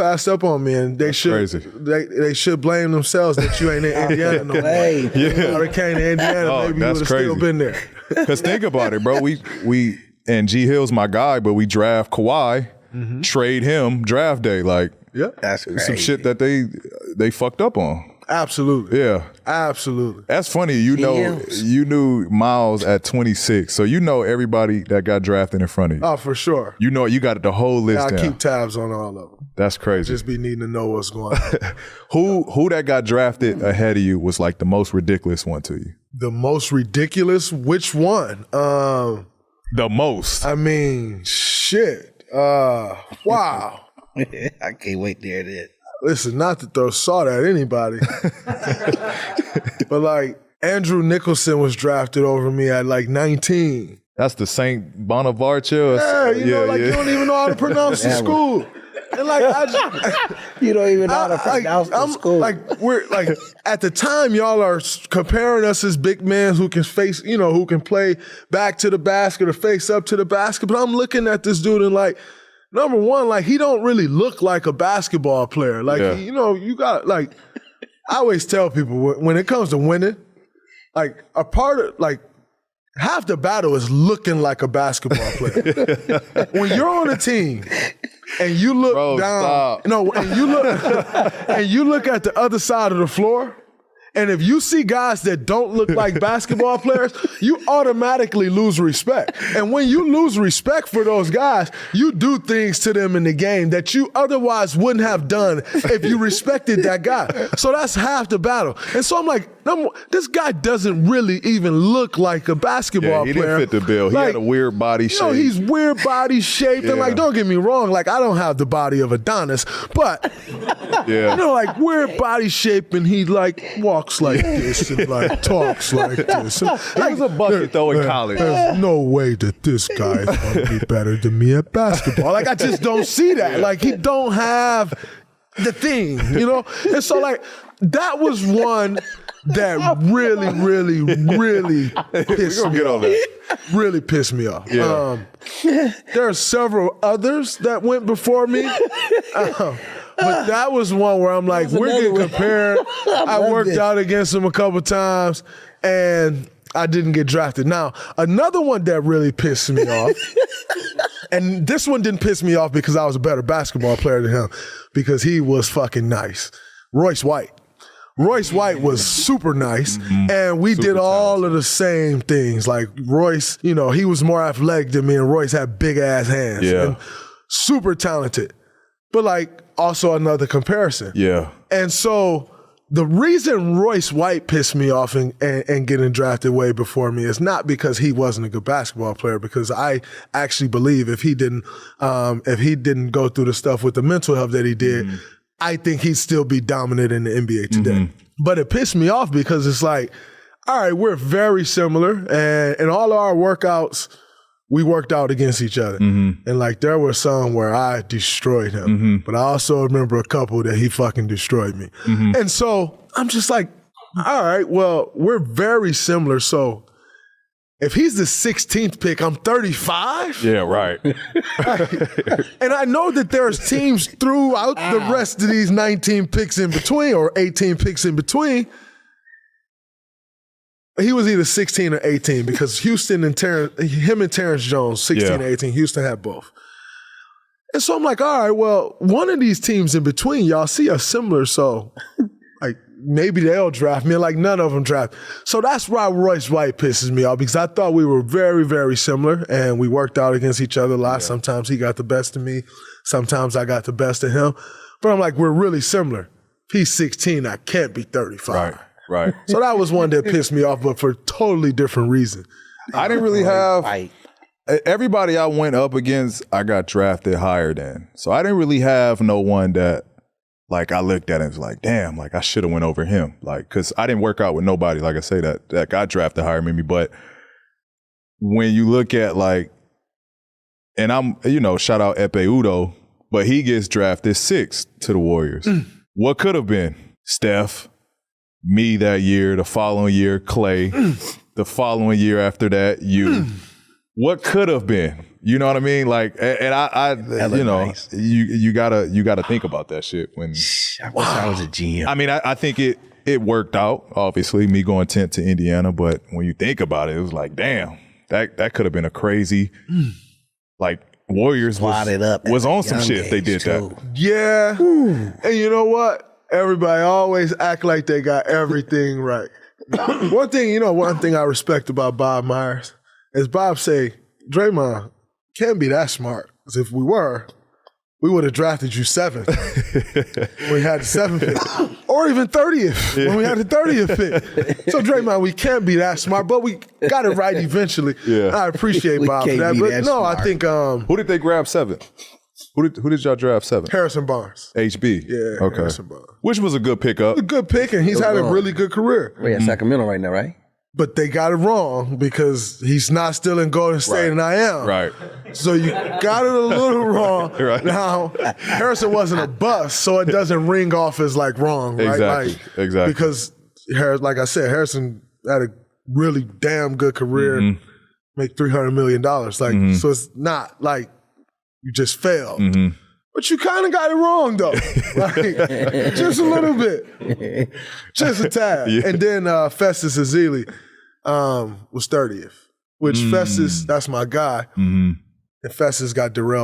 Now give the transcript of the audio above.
passed up on me, and they should blame themselves that you ain't in Indiana no more. Yeah. Hurricane in Indiana, maybe you would have still been there. Because think about it, bro. We and G Hill's my guy, but we draft Kawhi, trade him draft day. Like, that's crazy. Some shit that they fucked up on. Absolutely. Yeah. Absolutely. That's funny. You knew Miles at 26, so you know everybody that got drafted in front of you. Oh, for sure. You know, you got the whole list down. I keep tabs on all of them. That's crazy. Just be needing to know what's going on. Who that got drafted ahead of you was like the most ridiculous one to you? The most ridiculous? Which one? The most. I mean, shit. Wow. I can't wait there it is. Listen, not to throw salt at anybody, but like Andrew Nicholson was drafted over me at like 19. That's the Saint Bonaventure. Yeah, you don't even know how to pronounce the school. And like you don't even know how to pronounce the school. Like we're like at the time, y'all are comparing us as big men who can who can play back to the basket or face up to the basket. But I'm looking at this dude and like, number one, like he don't really look like a basketball player. Like you got like I always tell people when it comes to winning, like a part of like half the battle is looking like a basketball player. When you're on a team and you look down, and you look at the other side of the floor. And if you see guys that don't look like basketball players, you automatically lose respect. And when you lose respect for those guys, you do things to them in the game that you otherwise wouldn't have done if you respected that guy. So that's half the battle. And so I'm like, this guy doesn't really even look like a basketball he player. He didn't fit the bill. He had a weird body shape. He's weird body shape. And like, don't get me wrong, like I don't have the body of Adonis, but like weird body shape, and he like walks like this and like talks like this. He was a bucket though in college. There's no way that this guy is going to be better than me at basketball. Like I just don't see that. Like he don't have the thing, And so like that was one that really, really, really pissed me off. Really pissed me off. Yeah. There are several others that went before me. But that was one where I'm like, we're getting compared. I worked out against him a couple times, and I didn't get drafted. Now, another one that really pissed me off, and this one didn't piss me off because I was a better basketball player than him, because he was fucking nice. Royce White. Royce White was super nice, and we did all of the same things. Like Royce, he was more athletic than me, and Royce had big-ass hands. Yeah. And super talented. But like, also another comparison. Yeah. And so the reason Royce White pissed me off and getting drafted way before me is not because he wasn't a good basketball player, because I actually believe if he didn't go through the stuff with the mental health that he did, I think he'd still be dominant in the NBA today. But it pissed me off because it's like, all right, we're very similar, and in all of our workouts, we worked out against each other. And like there were some where I destroyed him, but I also remember a couple that he fucking destroyed me. And so I'm just like, all right, well, we're very similar. So if he's the 16th pick, I'm 35? Yeah, right. And I know that there's teams throughout the rest of these 19 picks in between or 18 picks in between. He was either 16 or 18 because Houston and Terrence Jones, 16 and 18, Houston had both. And so I'm like, all right, well, one of these teams in between, y'all see us similar, so like maybe they'll draft me. Like none of them draft. So that's why Royce White pisses me off, because I thought we were very, very similar and we worked out against each other a lot. Sometimes he got the best of me. Sometimes I got the best of him. But I'm like, we're really similar. If he's 16, I can't be 35. Right. So that was one that pissed me off, but for a totally different reason. I didn't really have everybody I went up against, I got drafted higher than. So I didn't really have no one that like I looked at and was like, damn, like I should have went over him. Like, cause I didn't work out with nobody, like I say, that got drafted higher than me. But when you look at like, and I'm, shout out Epe Udo, but he gets drafted 6th to the Warriors. What could have been? Steph. Me that year, the following year, Clay. The following year after that, you. what could have been. You know what I mean? Like, and I you know, nice. you gotta think about that shit when. I wish I was a GM. I mean, I think it worked out. Obviously, me going 10th to Indiana, but when you think about it, it was like, damn, that could have been a crazy, like Warriors was on some shit if they did that. Yeah. And you know what? Everybody always act like they got everything right. One thing I respect about Bob Myers is Bob say, Draymond can't be that smart. Because if we were, we would have drafted you 7th when we had the 7th pick. Or even 30th when we had the 30th pick. So Draymond, we can't be that smart, but we got it right eventually. Yeah. I appreciate Bob for that. But no, smart. I think Who did they grab 7th? Who did y'all draft 7th? Harrison Barnes. HB. Yeah, Okay. Harrison Barnes. Which was a good pickup. A good pick, and he's had a really good career. We're in Sacramento right now, right? But they got it wrong because he's not still in Golden State and I am. Right. So you got it a little wrong. Right. Now, Harrison wasn't a bust, so it doesn't ring off as like wrong, right? Exactly. Because, like I said, Harrison had a really damn good career, make $300 million. Like, so it's not like you just failed. But you kind of got it wrong, though. Like, just a little bit. Just a tad. Yeah. And then Festus Ezeli was 30th, which Festus, that's my guy. And Festus got derailed